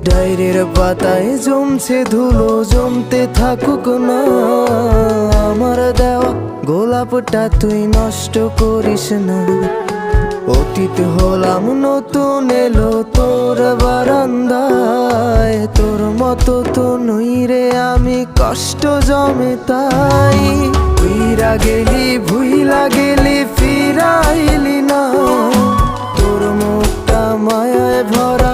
ডায়েরির পাতায় জমছে ধুলো, জমতে থাকুক না। আমার দেওয়া গোলাপটা তুই নষ্ট করিস না। অতীত হলাম, নতুন এলো তোর বারান্দায়। তোর মতো তো নই রে আমি, কষ্ট জমে তাই। ভুইলা গেলি ফিরাইলি না। তোর মুখটা মায়ায় ভরা